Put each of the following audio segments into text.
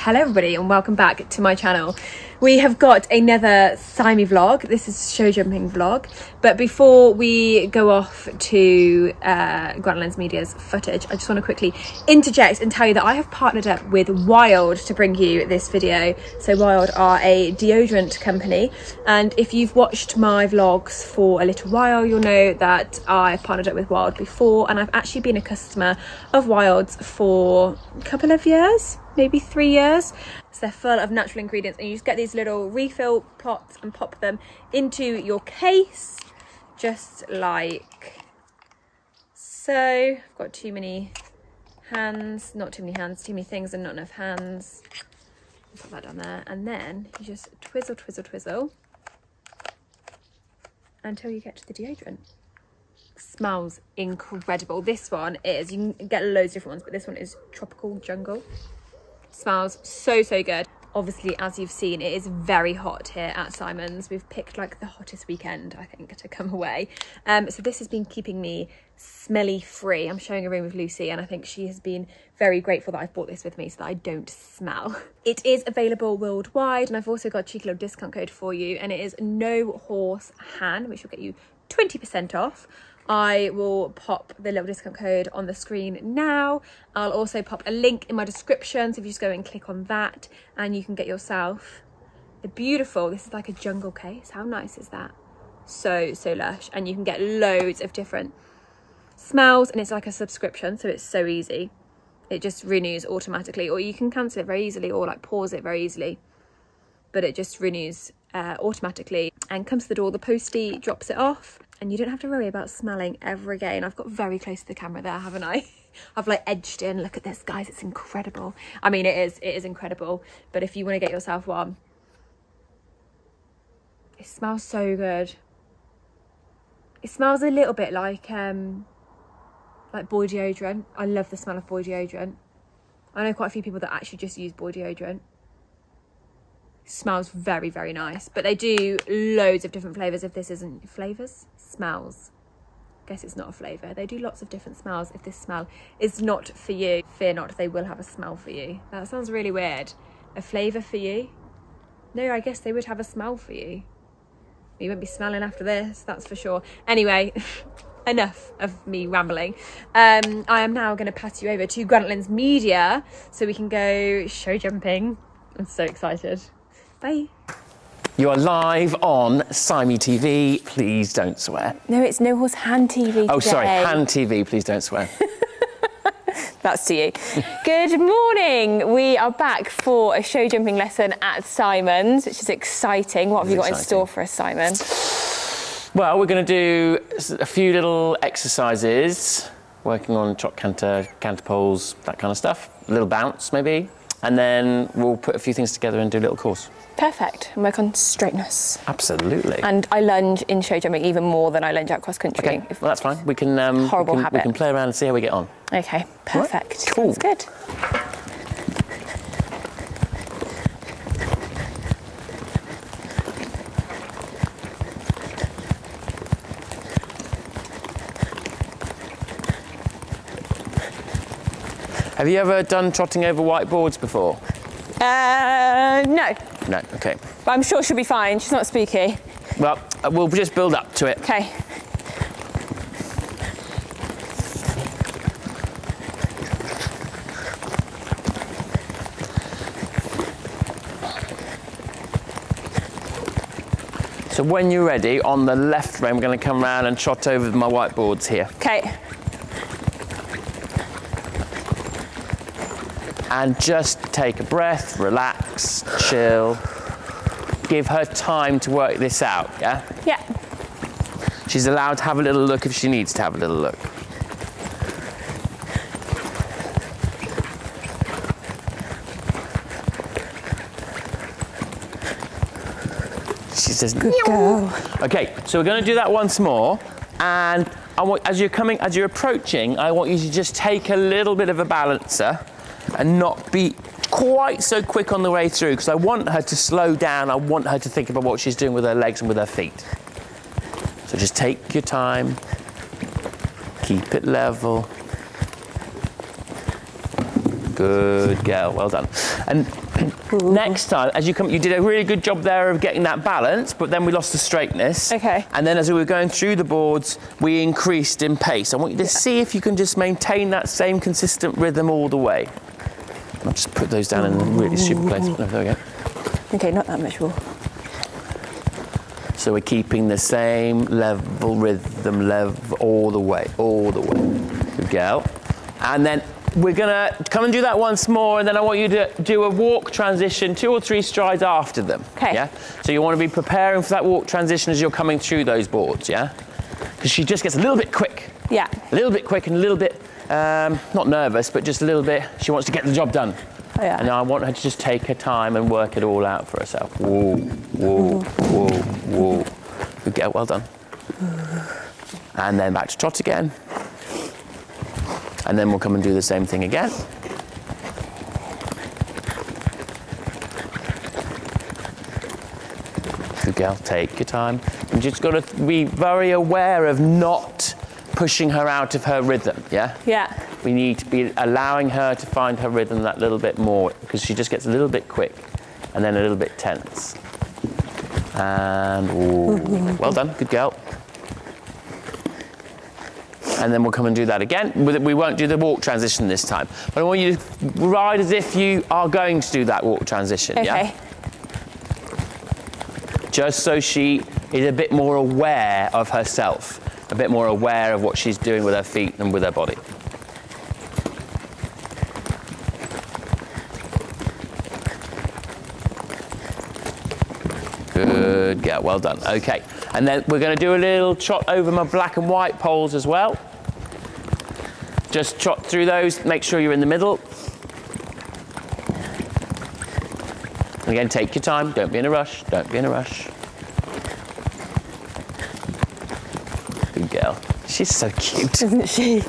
Hello everybody and welcome back to my channel. We have got another Simon vlog. This is show jumping vlog, but before we go off to Grantlands Media's footage, I just want to quickly interject and tell you that I have partnered up with Wild to bring you this video. So Wild are a deodorant company, and if you've watched my vlogs for a little while, you'll know that I've partnered up with Wild before, and I've actually been a customer of Wild's for a couple of years, maybe 3 years. So they're full of natural ingredients, and you just get these little refill pots and pop them into your case, just like so. I've got too many hands, not too many hands, too many things and not enough hands. Put that down there, and then you just twizzle, twizzle, twizzle until you get to the deodorant. Smells incredible. This one is, you can get loads of different ones, but this one is Tropical Jungle. Smells so good. Obviously, as you've seen, it is very hot here at Simon's. We've picked like the hottest weekend, I think, to come away. So this has been keeping me smelly free. I'm sharing a room with Lucy, and I think she has been very grateful that I've brought this with me so that I don't smell. It is available worldwide, and I've also got a cheeky little discount code for you, and it is No Horse Han, which will get you 20% off. I will pop the little discount code on the screen now. I'll also pop a link in my description, so if you just go and click on that, and you can get yourself a beautiful, this is like a jungle case. How nice is that? So lush, and you can get loads of different smells, and it's like a subscription, so it's so easy. It just renews automatically, or you can cancel it very easily, or like pause it very easily, but it just renews automatically and comes to the door. The postie drops it off, and you don't have to worry about smelling ever again. I've got very close to the camera there, haven't I? I've like edged in. Look at this, guys. It's incredible. I mean, it is incredible. But if you want to get yourself one, it smells so good. It smells a little bit like boy deodorant. I love the smell of boy deodorant. I know quite a few people that actually just use boy deodorant. Smells very nice, but they do loads of different flavors. If this isn't flavors, smells, guess it's not a flavor. They do lots of different smells. If this smell is not for you, fear not, they will have a smell for you. That sounds really weird. A flavor for you? No, I guess they would have a smell for you. You won't be smelling after this, that's for sure. Anyway, enough of me rambling. I am now going to pass you over to Grantlands Media so we can go show jumping. I'm so excited. Bye. You are live on Simon TV. Please don't swear. No, it's No Horse Han TV Oh, today. sorry, Han TV. Please don't swear. That's to you. Good morning. We are back for a show jumping lesson at Simon's, which is exciting. What have you got in store for us, Simon? Well, we're going to do a few little exercises, working on chop canter, canter poles, that kind of stuff. A little bounce, maybe. And then we'll put a few things together and do a little course. Perfect. And work on straightness. Absolutely. And I lunge in show jumping even more than I lunge out cross country. Okay, well that's fine. We can horrible habit. We can play around and see how we get on. Okay, perfect. Right. Cool. That's good. Have you ever done trotting over whiteboards before? No. No, okay. But I'm sure she'll be fine. She's not spooky. Well, we'll just build up to it. Okay. So when you're ready, on the left rein, we're going to come round and trot over my whiteboards here. Okay. And just take a breath, relax, chill. Give her time to work this out, yeah? Yeah. She's allowed to have a little look if she needs to have a little look. She says, good girl. Okay, so we're going to do that once more, and I want, as you're approaching, I want you to just take a little bit of a balancer and not be quite so quick on the way through, because I want her to slow down. I want her to think about what she's doing with her legs and with her feet. So just take your time, keep it level. Good girl, well done. And next time, as you come, you did a really good job there of getting that balance, but then we lost the straightness. Okay. And then as we were going through the boards, we increased in pace. I want you to see if you can just maintain that same consistent rhythm all the way. I'll just put those down in a really stupid place. Oh, there we go. Okay, not that much more. So we're keeping the same level, rhythm, level, all the way, all the way. Good girl. And then we're gonna come and do that once more, and then I want you to do a walk transition 2 or 3 strides after them. Okay. Yeah? So you want to be preparing for that walk transition as you're coming through those boards, yeah? Because she just gets a little bit quick. Yeah. A little bit quick and a little bit, not nervous, but just a little bit, she wants to get the job done. Oh, yeah. And I want her to just take her time and work it all out for herself. Whoa, whoa, whoa, whoa. Good girl, well done. And then back to trot again. And then we'll come and do the same thing again. Good girl, take your time. You just got to be very aware of not pushing her out of her rhythm, yeah? Yeah. We need to be allowing her to find her rhythm that little bit more, because she just gets a little bit quick and then a little bit tense. And, ooh, well done, good girl. And then we'll come and do that again. We won't do the walk transition this time, but I want you to ride as if you are going to do that walk transition, Okay. yeah? Just so she is a bit more aware of herself, a bit more aware of what she's doing with her feet and with her body. Good girl, well done. Okay, and then we're going to do a little trot over my black and white poles as well. Just trot through those, make sure you're in the middle. And again, take your time, don't be in a rush, don't be in a rush. Good girl. She's so cute. Isn't she?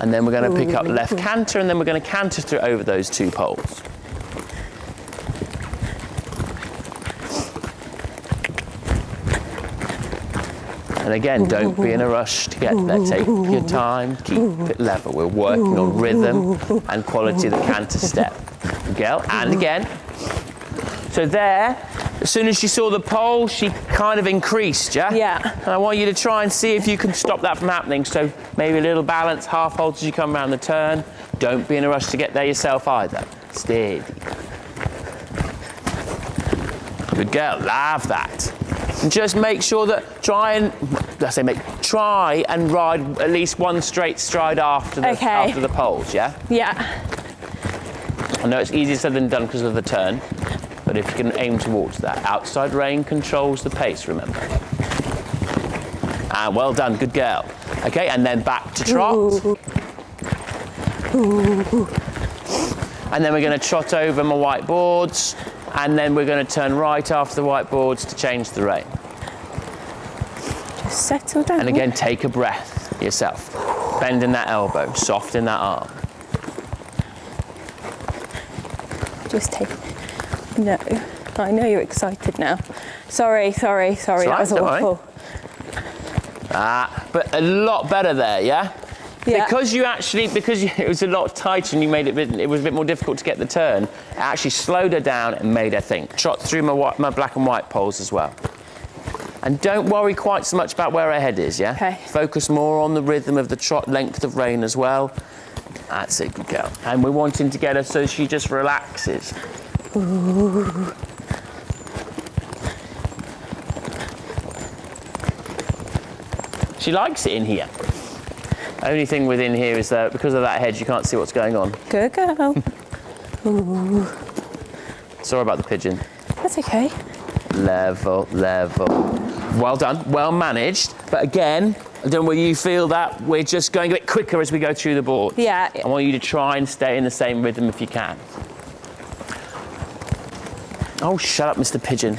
And then we're going to pick up left canter, and then we're going to canter through over those 2 poles. And again, don't be in a rush to get there. Take your time, keep it level. We're working on rhythm and quality of the canter step. Good girl, and again. So there, as soon as she saw the pole, she kind of increased, yeah? Yeah. And I want you to try and see if you can stop that from happening. So maybe a little balance, half hold as you come around the turn. Don't be in a rush to get there yourself either. Steady. Good girl, love that. And just make sure that, try and ride at least 1 straight stride after the poles, yeah? Yeah. I know it's easier said than done because of the turn, but if you can aim towards that. Outside rein controls the pace, remember. And well done, good girl. Okay, and then back to trot. And then we're going to trot over my whiteboards, and then we're going to turn right after the whiteboards to change the rein. Just settle down. And again, take a breath yourself. Bend in that elbow, soft in that arm. Just take. No, I know you're excited now. Sorry. Right, That was awful. But a lot better there, yeah? Yeah. Because it was a lot tighter and you made it was a bit more difficult to get the turn, it actually slowed her down and made her think. Trot through my black and white poles as well. And don't worry quite so much about where her head is, yeah? Okay. Focus more on the rhythm of the trot, length of rein as well. That's it, good girl. And we're wanting to get her so she just relaxes. Ooh. She likes it in here. Only thing within here is that because of that head, you can't see what's going on. Good girl. Ooh. Sorry about the pigeon. That's okay. Level, level. Well done, well managed. But again, I don't know whether you feel that, we're just going a bit quicker as we go through the board. Yeah. I want you to try and stay in the same rhythm if you can. Oh, shut up, Mr. Pigeon.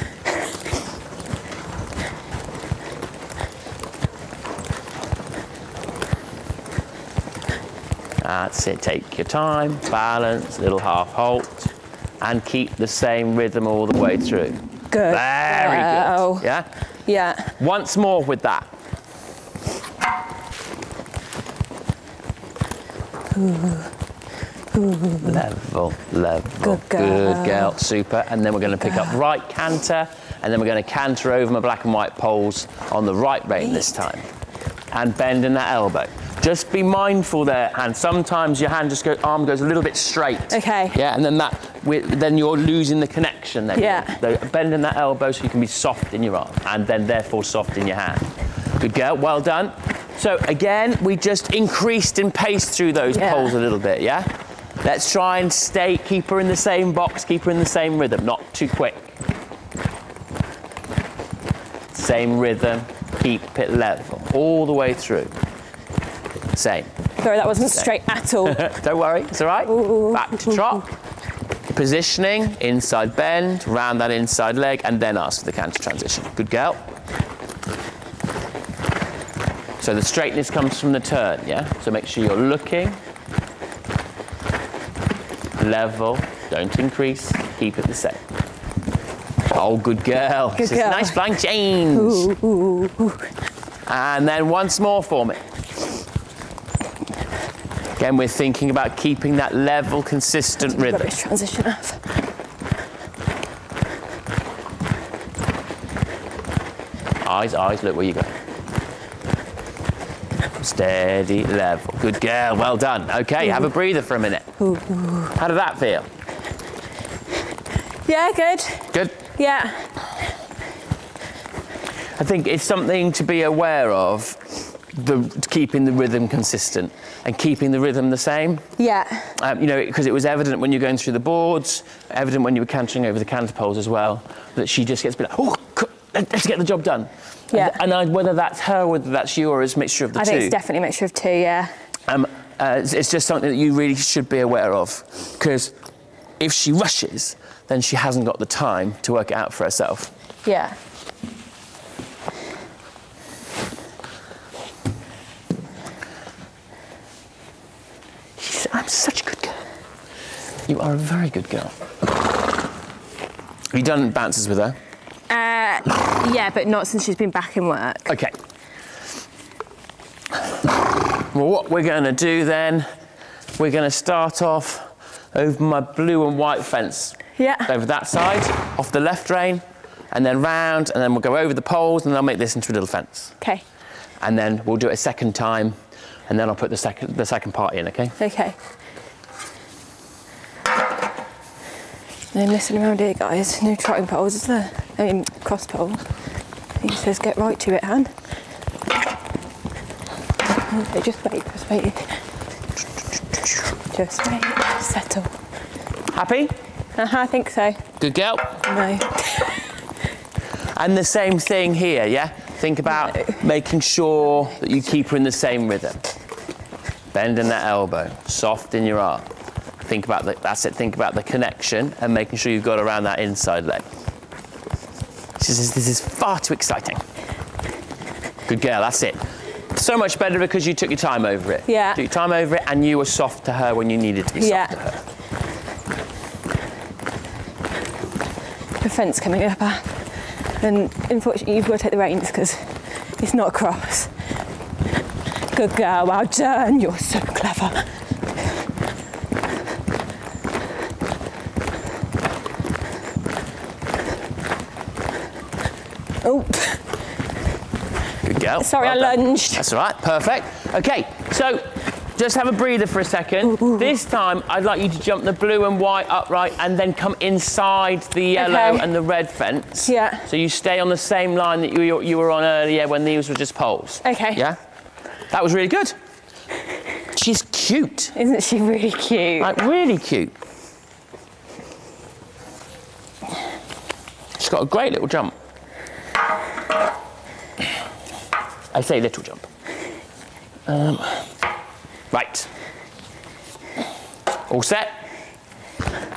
That's it, take your time, balance, little half halt, and keep the same rhythm all the way through. Good. Very good, yeah? Yeah. Once more with that. Level, level. Good girl, super. And then we're going to pick up right canter, and then we're going to canter over my black and white poles on the right rein this time. And bend in that elbow. Just be mindful there, and sometimes your arm goes a little bit straight. Okay. Yeah, and then you're losing the connection. Then Yeah. Bend in that elbow so you can be soft in your arm, and then therefore soft in your hand. Good girl, well done. So again, we just increased in pace through those poles a little bit, yeah? Let's try and keep her in the same box, keep her in the same rhythm, not too quick. Same rhythm, keep it level, all the way through. Same. Sorry, that wasn't straight at all. Don't worry, it's all right. Back to trot. Positioning, inside bend, round that inside leg, and then ask for the canter transition. Good girl. So the straightness comes from the turn, yeah? So make sure you're looking. Level, don't increase, keep it the same. Oh, good girl. Good girl. Nice flying change. And then once more for me. Again, we're thinking about keeping that level, consistent rhythm. Rubbish transition off. Eyes, look where you go. Steady, level. Good girl, well done. Okay, have a breather for a minute. How did that feel? Yeah, good. Good? Yeah. I think it's something to be aware of, keeping the rhythm consistent and keeping the rhythm the same. Yeah. You know, because it was evident when you're going through the boards, evident when you were cantering over the canter poles as well, that she just gets a bit like, oh, let's get the job done. Yeah. And whether that's her, whether that's you, or it's a mixture of the two. I think it's definitely a mixture of two, yeah. It's just something that you really should be aware of, because if she rushes, then she hasn't got the time to work it out for herself. Yeah. I'm such a good girl. You are a very good girl. Have you done bounces with her? Yeah, but not since she's been back in work. Okay. Well, what we're going to do then, we're going to start off over my blue and white fence. Yeah. Over that side, off the left rein, and then round, and then we'll go over the poles, and then I'll make this into a little fence. Okay. And then we'll do it a second time, and then I'll put the second part in, okay? Okay. No messing around here, guys. No trotting poles, is there? I mean, cross pole. He says, get right to it, Han. Okay, just wait. Just wait, settle. Happy? I think so. Good girl. No. And the same thing here, yeah? Think about making sure that you keep her in the same rhythm. Bend in that elbow, soft in your arm. Think about think about the connection and making sure you've got around that inside leg. This is far too exciting. Good girl, that's it. So much better because you took your time over it. Yeah. Took your time over it and you were soft to her when you needed to be soft to her. The fence coming up, and unfortunately you've got to take the reins because it's not across. Good girl, well done, you're so clever. Oh. Good girl. Sorry, well I done. lunged. That's all right, perfect. Okay, so just have a breather for a second. Ooh. This time, I'd like you to jump the blue and white upright and then come inside the yellow and the red fence. Yeah. So you stay on the same line that you were on earlier when these were just poles. Okay. Yeah? That was really good. She's cute. Isn't she really cute? Like, really cute. She's got a great little jump. I say little jump. Right. All set?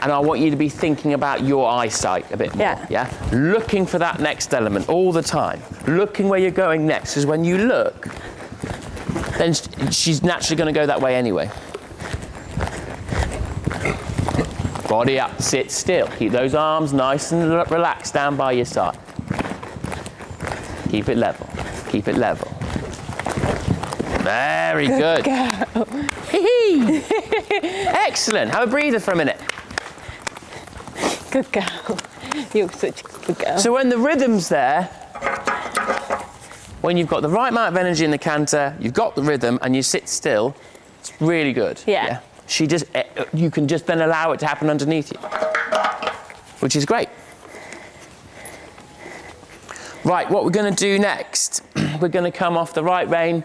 And I want you to be thinking about your eyesight a bit more, yeah? Looking for that next element all the time. Looking where you're going next, because when you look, then she's naturally going to go that way anyway. Body up, sit still. Keep those arms nice and relaxed down by your side. Keep it level, keep it level. Very good. Girl. Excellent. Have a breather for a minute. Good girl. You're such a good girl. So when the rhythm's there, when you've got the right amount of energy in the canter, you've got the rhythm, and you sit still, it's really good. Yeah. You can just then allow it to happen underneath you, which is great. Right, what we're going to do next, we're going to come off the right rein,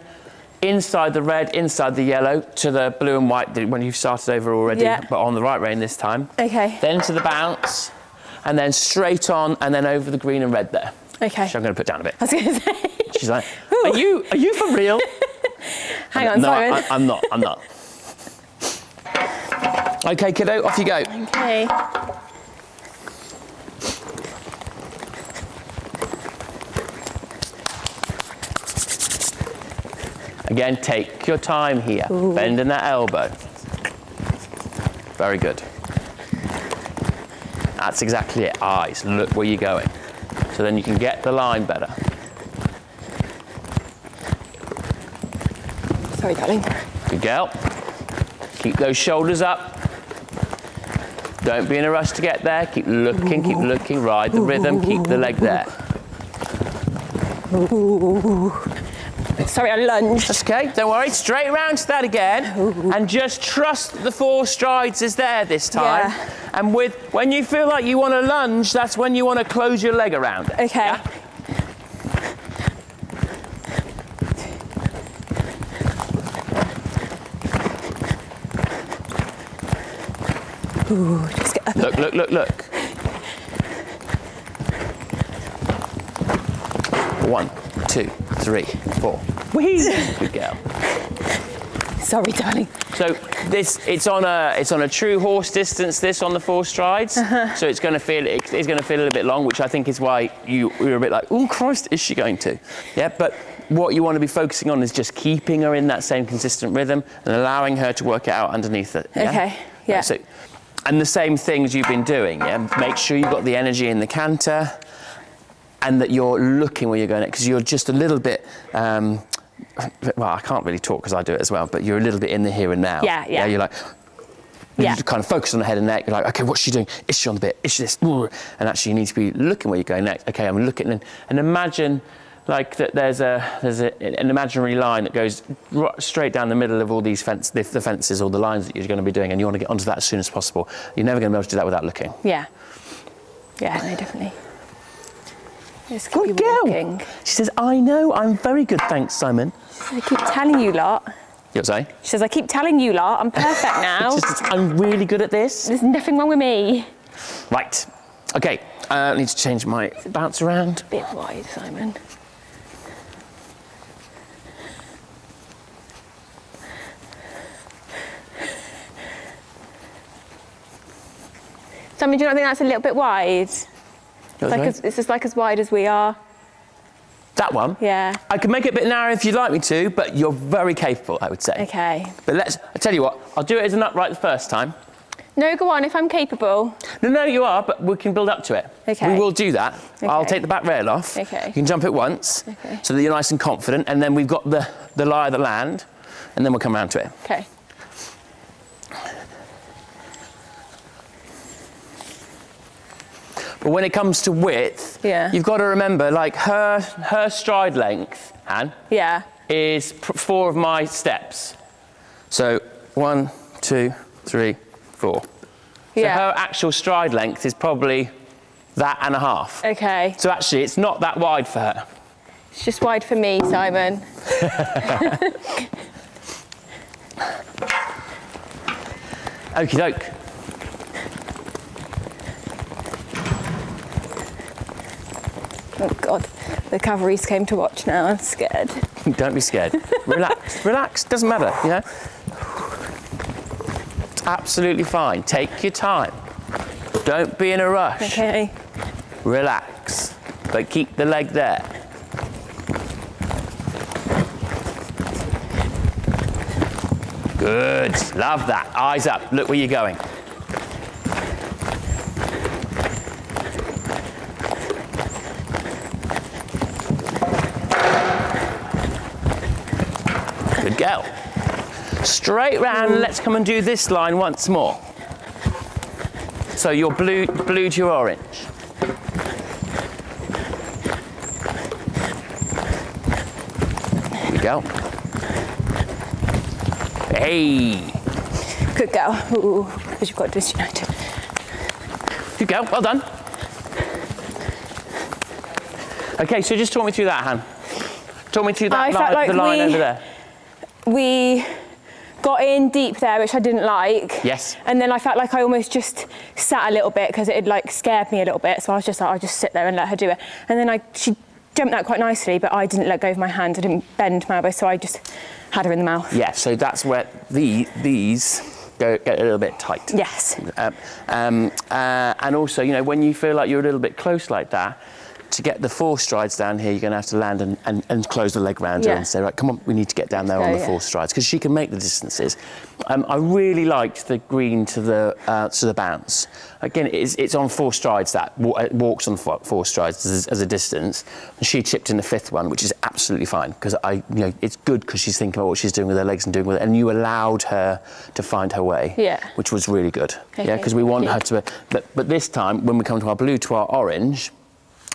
inside the red, inside the yellow, to the blue and white, when you've started over already, but on the right rein this time. Okay. Then to the bounce, and then straight on, and then over the green and red there. Okay. Which I'm going to put down a bit. I was going to say. She's like, are you for real? Hang on, no, Simon. I'm not. Okay, kiddo, off you go. Okay. Again, take your time here. Ooh. Bending that elbow. Very good. That's exactly it. Eyes, look where you're going. So then you can get the line better. Sorry, darling. Good girl. Keep those shoulders up. Don't be in a rush to get there. Keep looking, ride the rhythm, keep the leg there. Sorry, I lunged. That's okay, don't worry. Straight around to that again. And just trust the 4 strides is there this time. Yeah. And when you feel like you want to lunge, that's when you want to close your leg around it. Okay. Yeah? Ooh, just get up. Look. 1, 2, 3, 4. Whee! Good girl. Sorry, darling. So it's on a true horse distance. This on the 4 strides. So it's going to feel a little bit long, which I think is why you're a bit like, oh Christ, is she going to? Yeah, but what you want to be focusing on is just keeping her in that same consistent rhythm and allowing her to work it out underneath it. Yeah? Okay. Yeah. So, and the same things you've been doing. Yeah. Make sure you've got the energy in the canter, and that you're looking where you're going, because you're just a little bit. Well, I can't really talk because I do it as well, but you're a little bit in the here and now. Yeah. You're like, you just kind of focus on the head and neck. You're like, okay, what's she doing? Is she on the bit? Is she this? And actually, you need to be looking where you're going next. Okay, I'm looking, and imagine like that. There's an imaginary line that goes straight down the middle of all these the fences or the lines that you're going to be doing, and you want to get onto that as soon as possible. You're never going to be able to do that without looking. Yeah. Yeah, no, definitely. Just Good girl. She says, I know, I'm very good, thanks, Simon. I keep telling you lot. You're saying? She says, I keep telling you lot, I'm perfect now. I'm really good at this. There's nothing wrong with me. Right. Okay, I need to change my bounce around. A bit wide, Simon. Simon, do you not think that's a little bit wide? It's just like as wide as we are. That one? Yeah. I can make it a bit narrower if you'd like me to, but you're very capable, I would say. Okay. But I tell you what, I'll do it as an upright the first time. No, go on, if I'm capable. No, you are, but we can build up to it. Okay. We will do that. Okay. I'll take the back rail off. Okay. You can jump it once, so that you're nice and confident, and then we've got the lie of the land, and then we'll come around to it. Okay. But when it comes to width, you've got to remember, like her stride length, Anne, is 4 of my steps. So 1, 2, 3, 4. So her actual stride length is probably that and a half. Okay. So actually, it's not that wide for her. It's just wide for me, Simon. Okie doke. Oh God, the cavalry's came to watch now. I'm scared. Don't be scared. Relax. Doesn't matter. You know. It's absolutely fine. Take your time. Don't be in a rush. Okay. Relax, but keep the leg there. Good. Love that. Eyes up. Look where you're going. girl. Straight round, let's come and do this line once more. So your blue to your orange. There you go. Hey. Good girl. Ooh, because you've got disunited. Good girl, well done. Okay, so just talk me through that, Han. Talk me through that line, the line over there. We got in deep there, which I didn't like. Yes. And then I felt like I almost just sat a little bit because it had like scared me a little bit. So I was just like, I'll just sit there and let her do it. And then she jumped out quite nicely, but I didn't let go of my hand. I didn't bend my elbow, so I just had her in the mouth. Yeah, so that's where these get a little bit tight. Yes. And also, you know, when you feel like you're a little bit close like that, to get the 4 strides down here, you're going to have to land and close the leg round her and say, right, come on, we need to get down there on the 4 strides, because she can make the distances. I really liked the green to the bounce. Again, it's on 4 strides, that walks on 4 strides as a distance. And she chipped in the 5th one, which is absolutely fine, because you know, it's good because she's thinking about what she's doing with her legs and doing with it, and you allowed her to find her way, which was really good. Okay, yeah, because we want her to, but this time, when we come to our blue to our orange,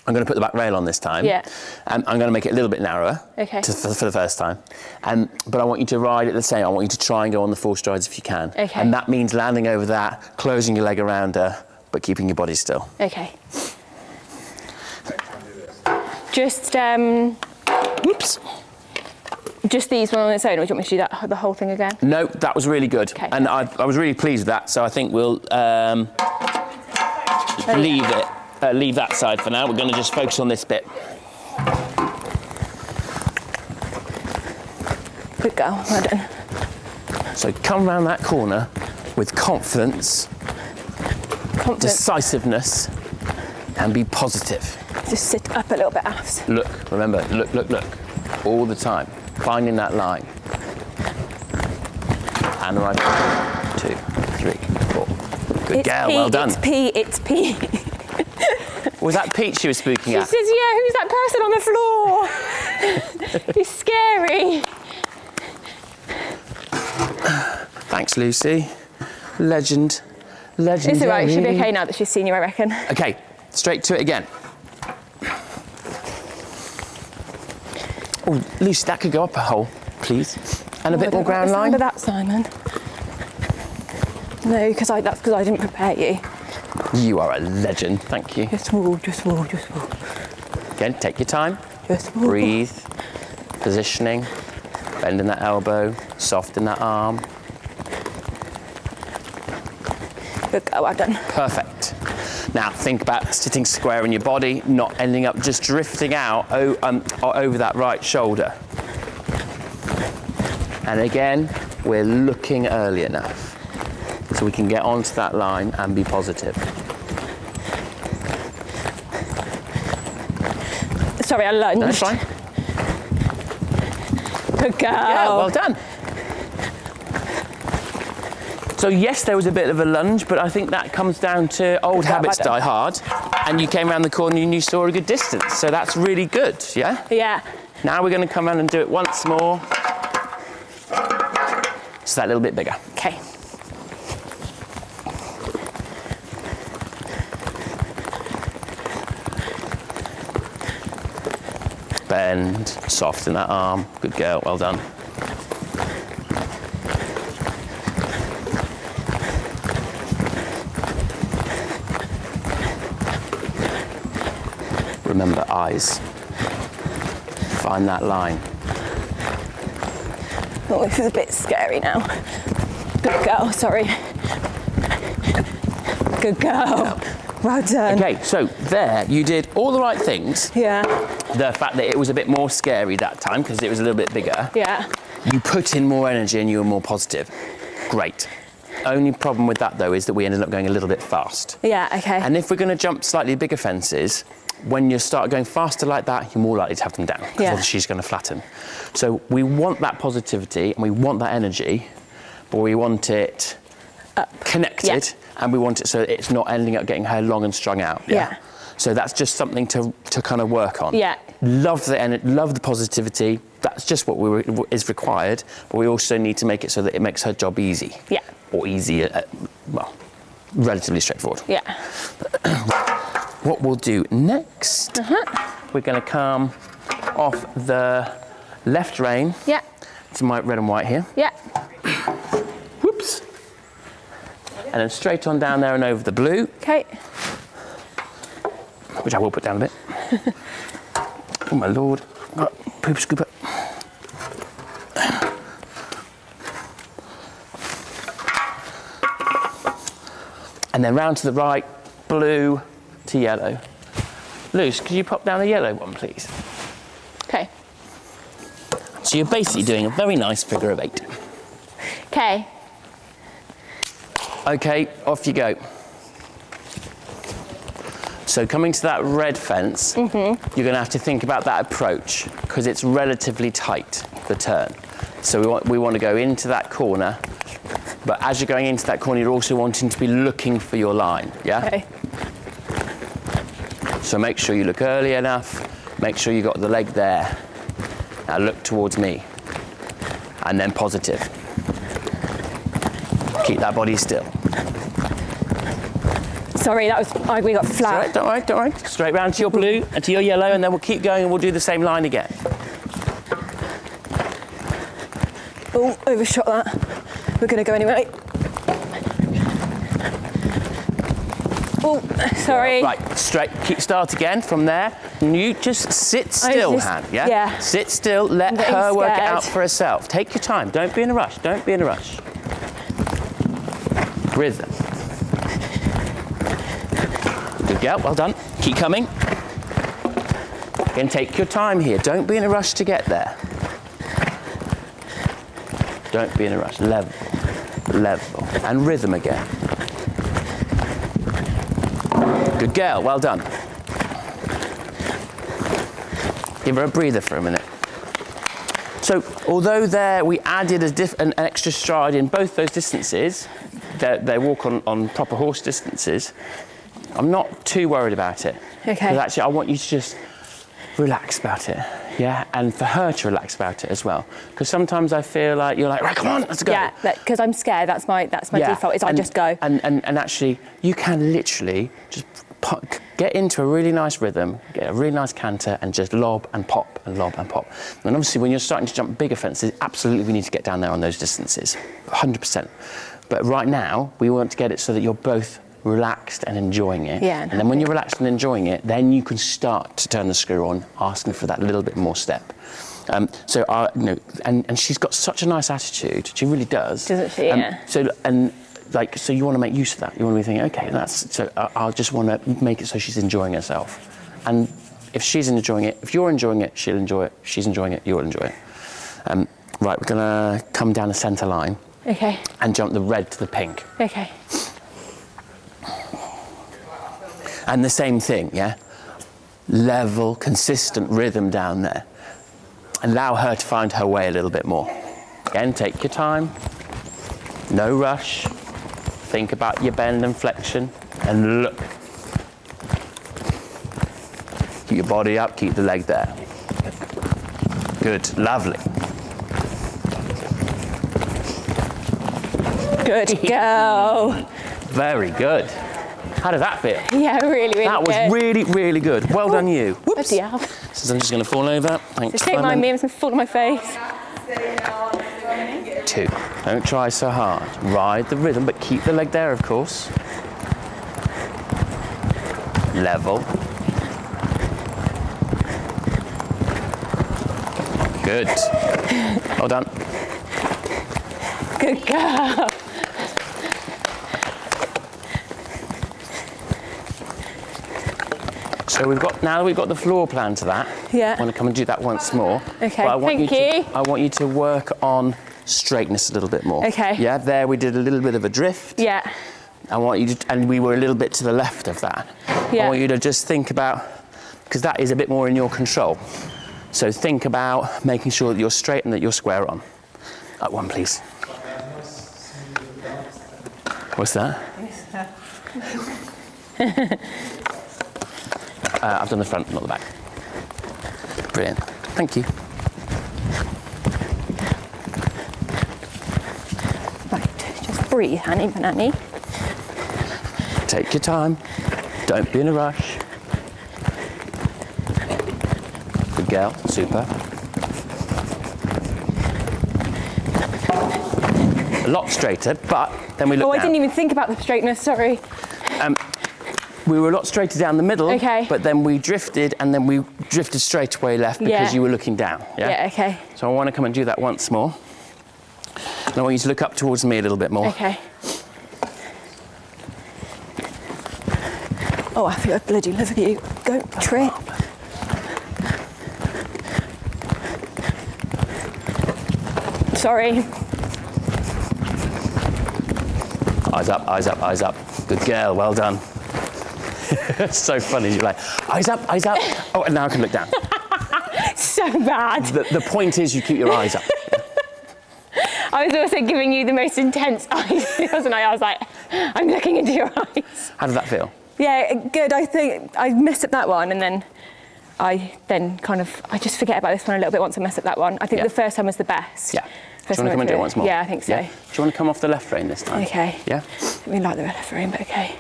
I'm going to put the back rail on this time. Yeah. I'm going to make it a little bit narrower for the first time. But I want you to ride it the same. I want you to try and go on the 4 strides if you can. Okay. And that means landing over that, closing your leg around her, but keeping your body still. Okay. Just, whoops. Just these one on its own, or do you want me to do that, the whole thing again? No, that was really good. Okay. And I was really pleased with that, so I think we'll leave it. Leave that side for now. We're going to just focus on this bit. Good girl, well done. So come round that corner with confidence, decisiveness, and be positive. Just sit up a little bit, Alf. Look, remember, look, all the time. Finding that line. And right, 2, 3, 4. Good girl, well done. It's P. Was that Pete she was spooking at? She says, yeah, who's that person on the floor? He's scary. Thanks, Lucy. Legend. It's all right, she'll be okay now that she's seen you, I reckon. Okay, straight to it again. Oh, Lucy, that could go up a hole, please. And a bit more ground line. Remember that, Simon? No, that's because I didn't prepare you. You are a legend, thank you. Just walk. Again, take your time. Just walk. Breathe. Positioning. Bending that elbow. Soften that arm. Good go, well done. Perfect. Now think about sitting square in your body, not ending up just drifting out over that right shoulder. And again, we're looking early enough so we can get onto that line and be positive. Sorry, I lunged. That's fine. Good girl. Yeah, well done. So yes, there was a bit of a lunge, but I think that comes down to old habits die hard. And you came around the corner and you saw a good distance. So that's really good, yeah? Yeah. Now we're going to come around and do it once more. So that little bit bigger. Okay. Bend, soften that arm. Good girl, well done. Remember, eyes. Find that line. Oh, this is a bit scary now. Good girl, sorry. Good girl. Well done. Okay, so there, you did all the right things. Yeah. The fact that it was a bit more scary that time because it was a little bit bigger. Yeah. You put in more energy and you were more positive. Great. Only problem with that, though, is that we ended up going a little bit fast. Yeah, okay. And if we're going to jump slightly bigger fences, when you start going faster like that, you're more likely to have them down because she's going to flatten. So we want that positivity and we want that energy, but we want it connected and we want it so it's not ending up getting her long and strung out. Yeah. So that's just something to kind of work on. Yeah. Love the positivity, that's just what is required, but we also need to make it so that it makes her job easy. Yeah. Or easier, well, relatively straightforward. Yeah. What we'll do next, we're going to come off the left rein. Yeah. To my red and white here. Yeah. Whoops. And then straight on down there and over the blue. Okay. Which I will put down a bit. Oh my lord. Oh, poop scooper. And then round to the right, blue to yellow. Luce, could you pop down the yellow one, please? Okay. So you're basically doing a very nice figure of 8. Okay. Okay, off you go. So coming to that red fence, you're going to have to think about that approach because it's relatively tight, the turn. So we want to go into that corner, but as you're going into that corner, you're also wanting to be looking for your line, yeah? Okay. So make sure you look early enough, make sure you got the leg there. Now look towards me, and then positive. Keep that body still. Sorry, that was, we got flat. Right, don't worry, don't worry. Straight round to your blue and to your yellow, and then we'll keep going and we'll do the same line again. Oh, overshot that. We're going to go anyway. Oh, sorry. Right, straight, start again from there. And you just sit still, Han, yeah? Yeah. Sit still, let her work it out for herself. Take your time, don't be in a rush, don't be in a rush. Rhythm. Good girl, well done. Keep coming. Again, take your time here. Don't be in a rush to get there. Don't be in a rush. Level, level, and rhythm again. Good girl, well done. Give her a breather for a minute. So, although there we added an extra stride in both those distances, they walk on proper horse distances, I'm not too worried about it. Okay. Because actually I want you to just relax about it, yeah? And for her to relax about it as well. Because sometimes I feel like you're like, right, come on, let's go. Yeah, because I'm scared, that's my default, is I just go. And actually, you can literally just get into a really nice rhythm, get a really nice canter, and just lob and pop and lob and pop. And obviously, when you're starting to jump bigger fences, absolutely we need to get down there on those distances, 100%. But right now, we want to get it so that you're both relaxed and enjoying it. Yeah. And then when you're relaxed and enjoying it, then you can start to turn the screw on, asking for that little bit more step. You know, and she's got such a nice attitude. She really does. Doesn't she? Yeah. So you want to make use of that. You want to be thinking, okay, I'll just want to make it so she's enjoying herself. And if she's enjoying it, if you're enjoying it, she'll enjoy it. If she's enjoying it, you'll enjoy it. Right, we're gonna come down the centre line. Okay. And jump the red to the pink. Okay. And the same thing, yeah? Level, consistent rhythm down there. Allow her to find her way a little bit more. Again, take your time. No rush. Think about your bend and flexion and look. Keep your body up, keep the leg there. Good, lovely. Good girl. Very good. How did that feel? Yeah, really, really that good. Was really, really good. Well done, you. Whoops. Bloody hell. So I'm just going to fall over. Thanks, So don't mind me, I'm just going to fall on my face. 2. Don't try so hard. Ride the rhythm, but keep the leg there, of course. Level. Good. Well done. Good girl. So now that we've got the floor plan to that, yeah. I want to come and do that once more. Okay, I want thank you. I want you to work on straightness a little bit more. Okay. Yeah, there we did a little bit of a drift. Yeah. I want you to, and we were a little bit to the left of that. Yeah. I want you to just think about, because that is a bit more in your control. So think about making sure that you're straight and that you're square on. Up one, please. What's that? I've done the front, not the back. Brilliant. Thank you. breathe, honey banana. Take your time. Don't be in a rush. Good girl, super. A lot straighter, but then we look down. I didn't even think about the straightness, sorry. We were a lot straighter down the middle, okay. But then we drifted, and then we drifted straight away left because you were looking down. Yeah, okay. So I want to come and do that once more. And I want you to look up towards me a little bit more. Okay. Oh, I think I bloody love you. Don't trip. Sorry. Eyes up, eyes up, eyes up. Good girl, well done. It's so funny, you're like, eyes up, eyes up. Oh, and now I can look down. So bad. The point is you keep your eyes up. I was also giving you the most intense eyes, wasn't I? I was like, I'm looking into your eyes. How did that feel? Yeah, good. I think I messed up that one, and then I just forget about this one a little bit once I mess up that one. I think the first time was the best. Yeah. Do you want to come and do it once more? Yeah, I think so. Yeah. Do you want to come off the left rein this time? Okay. Yeah? We like the left rein, but okay.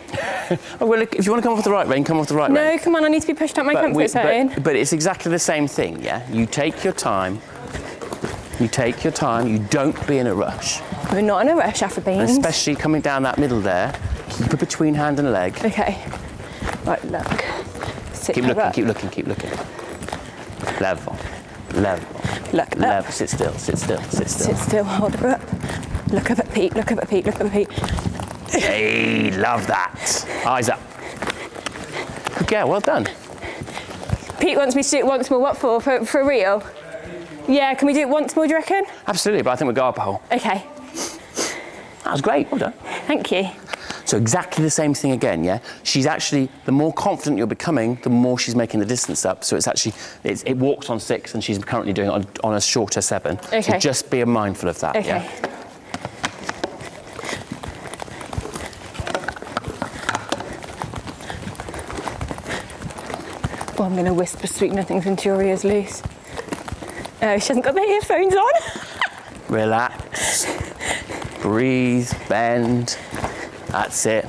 Oh, well, if you want to come off the right rein, come off the right rein. No, come on, I need to be pushed out my comfort zone. But it's exactly the same thing, yeah? You take your time. You take your time. You don't be in a rush. We're not in a rush, Afro Beans. Especially coming down that middle there. Keep it between hand and leg. Okay. Right, look. Sit Keep looking, up. keep looking, keep looking. Level, level. Look level. up. Sit still, sit still, sit still. Sit still, hold her up. Look up at Pete, look up at Pete, look up at Pete. Hey, love that. Eyes up. Good girl, well done. Pete wants me to do it once more. What for real? Yeah, can we do it once more, do you reckon? Absolutely, but I think we'll go up a hole. Okay. That was great, well done. Thank you. So exactly the same thing again, yeah? She's actually, the more confident you're becoming, the more she's making the distance up. So it's actually, it walks on 6 and she's currently doing it on a shorter 7. Okay. So just be mindful of that, okay. Yeah? Oh, I'm going to whisper sweet nothings into your ears, Luce. Oh, she hasn't got the earphones on. Relax. Breathe, bend. That's it.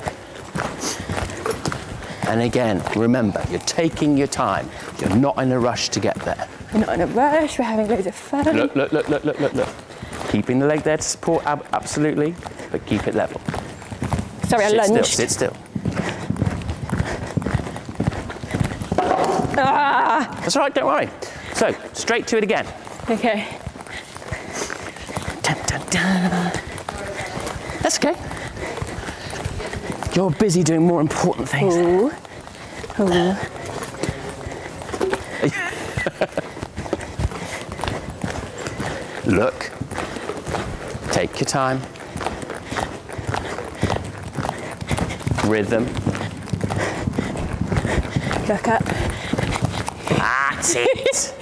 And again, remember, you're taking your time. You're not in a rush to get there. We're not in a rush, we're having loads of fun. Look, look, look, look, look, look, look. Keeping the leg there to support, absolutely, but keep it level. Sorry, I lunged. Sit still. Ah! That's all right, don't worry. So, straight to it again. Okay. Dun, dun, dun. That's okay. You're busy doing more important things. Ooh. Ooh. Look. Take your time. Rhythm. Look up. That's it.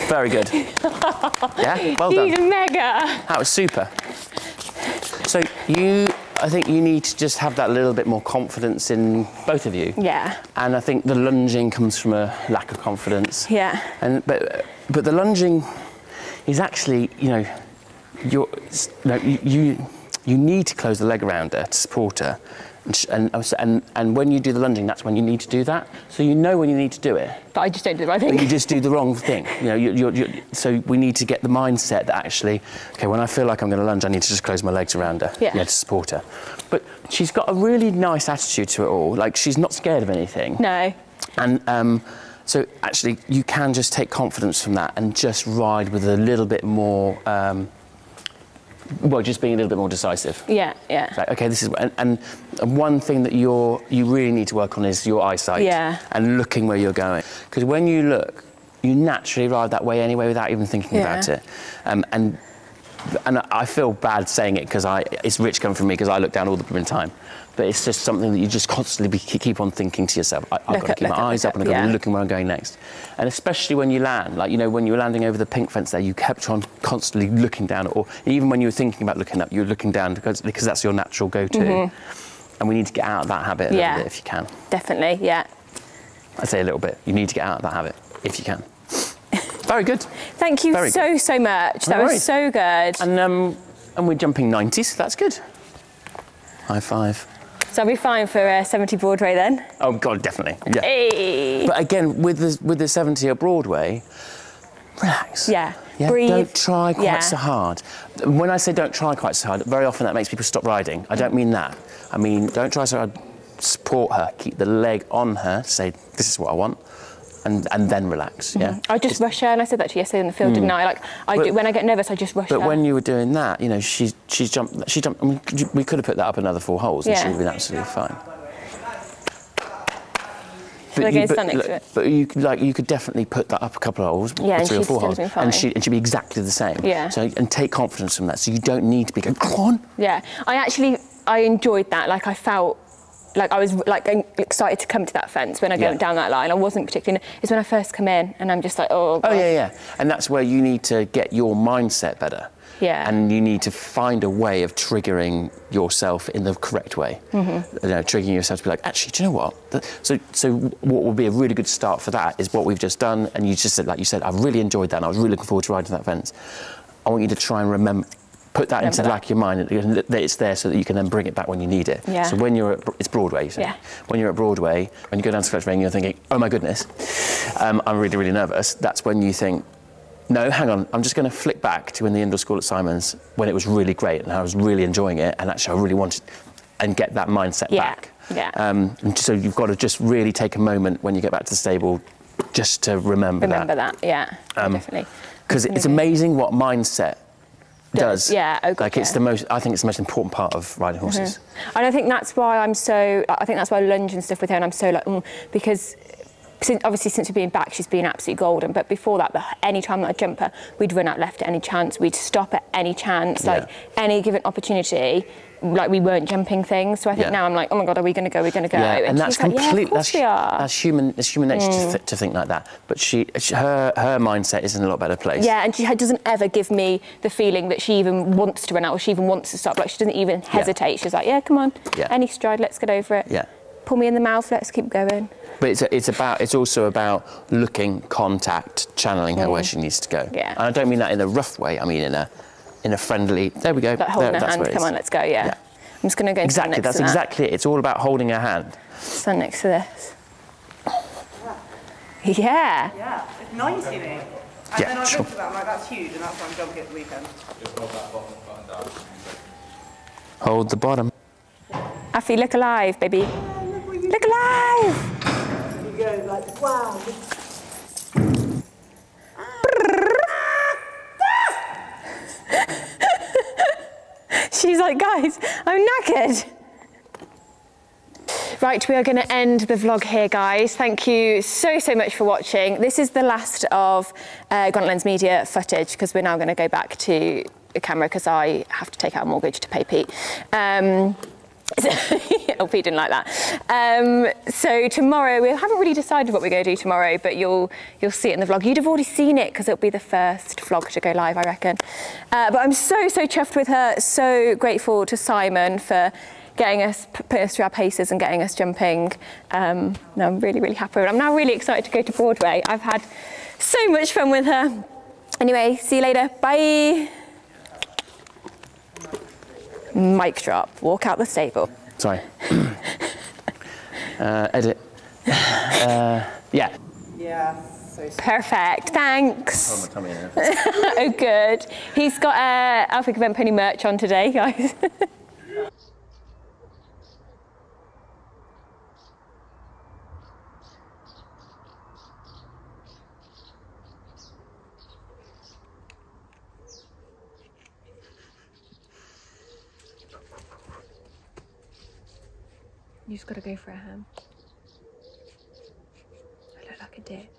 Very good. Yeah, well done. He's mega. That was super. So I think you need to just have that little bit more confidence in both of you. Yeah. And I think the lunging comes from a lack of confidence. Yeah. But the lunging is actually, you need to close the leg around her to support her. And when you do the lunging, that's when you need to do that. So you know when you need to do it. But I just don't do the right thing. But you just do the wrong thing. So we need to get the mindset that actually, okay, when I feel like I'm going to lunge, I need to just close my legs around her, to support her. But she's got a really nice attitude to it all. Like, she's not scared of anything. No. And so actually, you can just take confidence from that and just ride with a little bit more. Just being a little bit more decisive. Yeah, yeah. Like, okay, this is, and one thing that you really need to work on is your eyesight. Yeah. And looking where you're going. Because when you look, you naturally ride that way anyway without even thinking about it. And I feel bad saying it because it's rich coming from me because I look down all the time. But it's just something that you just constantly keep on thinking to yourself. I've got to keep my eyes up and I've got to be looking where I'm going next. And especially when you land, like, when you were landing over the pink fence there, you kept on constantly looking down, or even when you were thinking about looking up, you were looking down because that's your natural go-to. Mm-hmm. And we need to get out of that habit a little bit if you can. Definitely, yeah. I say a little bit. You need to get out of that habit if you can. Very good. Thank you so much. That was so good. And And we're jumping 90, so that's good. High five. So I'll be fine for 70 Broadway then? Oh God, definitely. Yeah. Hey. But again, with the 70 at Broadway, relax. Yeah. Yeah? Breathe. Don't try quite Yeah. so hard. When I say don't try quite so hard, very often that makes people stop riding. I don't mean that. I mean, don't try so hard. Support her. Keep the leg on her. Say, this is what I want. And then relax, yeah? I just rush her, and I said that to you yesterday in the field, didn't I? Like, when I get nervous, I just rush her. But when you were doing that, you know, she jumped, I mean, we could have put that up another 4 holes and she would have been absolutely fine. But you could definitely put that up a couple of holes, 3 or 4 holes, and she'd be exactly the same. Yeah. So, and take confidence from that, so you don't need to be going, come on. Yeah, I enjoyed that. Like, I felt like I was like excited to come to that fence when I went down that line. I wasn't particularly. It's when I first come in and I'm just like, oh. God. Oh yeah. And that's where you need to get your mindset better. Yeah. And you need to find a way of triggering yourself in the correct way. You know, triggering yourself to be like, actually, do you know what? So what would be a really good start for that is what we've just done. And you just said, like you said, I really enjoyed that and I was really looking forward to riding that fence. I want you to try and put that into the back of your mind, that it's there so that you can then bring it back when you need it. Yeah. So when you're at, it's Broadway, you say. Yeah. When you're at Broadway, when you go down to Scratch Ring, you're thinking, oh my goodness, I'm really, really nervous. That's when you think, no, hang on, I'm just going to flick back to in the indoor school at Simon's when it was really great and I was really enjoying it and actually I really wanted, and get that mindset back. Yeah. And so you've got to just really take a moment when you get back to the stable just to remember that. Remember that, yeah, definitely. Because it's amazing what mindset does. Yeah, okay. Like it's I think it's the most important part of riding horses. And I think that's why I think that's why I lunge and stuff with her and I'm so like, because obviously since we've been back, she's been absolutely golden. But before that, any time that I jump her, we'd run out left at any chance. We'd stop at any chance, like any given opportunity. Like we weren't jumping things. So I think now I'm like, oh my God, are we going to go? We're going to go. Yeah, and that's completely, like, that's human nature to think like that. But her mindset is in a lot better place. Yeah, and she doesn't ever give me the feeling that she even wants to run out or she even wants to stop. Like she doesn't even hesitate. She's like, yeah, come on, any stride, let's get over it. Yeah. Pull me in the mouth, let's keep going. But it's also about looking, contact, channeling her where she needs to go. Yeah. And I don't mean that in a rough way. I mean in a friendly. There we go. Like holding her hand. Come on, let's go. Yeah. I'm just going to go and stand next to that. That's exactly it. It's all about holding her hand. Stand next to this. Yeah. Yeah. It's 90 me. And then I looked at that, I'm like, that's huge, and that's why I'm jumping at the weekend. Hold the bottom. Affy, look alive, baby. Look alive! You go like, wow. She's like, guys, I'm knackered. Right, we are going to end the vlog here, guys. Thank you so much for watching. This is the last of Gauntlet's Media footage because we're now going to go back to the camera because I have to take out a mortgage to pay Pete. Oh, Pete didn't like that. So tomorrow, we haven't really decided what we're going to do tomorrow, but you'll see it in the vlog. You'd have already seen it because it'll be the first vlog to go live, I reckon. But I'm so chuffed with her. So grateful to Simon for getting us, putting us through our paces and getting us jumping. No, I'm really happy. And I'm now really excited to go to Broadway. I've had so much fun with her. Anyway, see you later. Bye. Mic drop. Walk out the stable. Sorry. Edit. Yeah. Yeah. Perfect. Thanks. Hold my tummy in. Oh, good. He's got Alpha Event Pony merch on today, guys. You just gotta go for a ham. I look like a dick.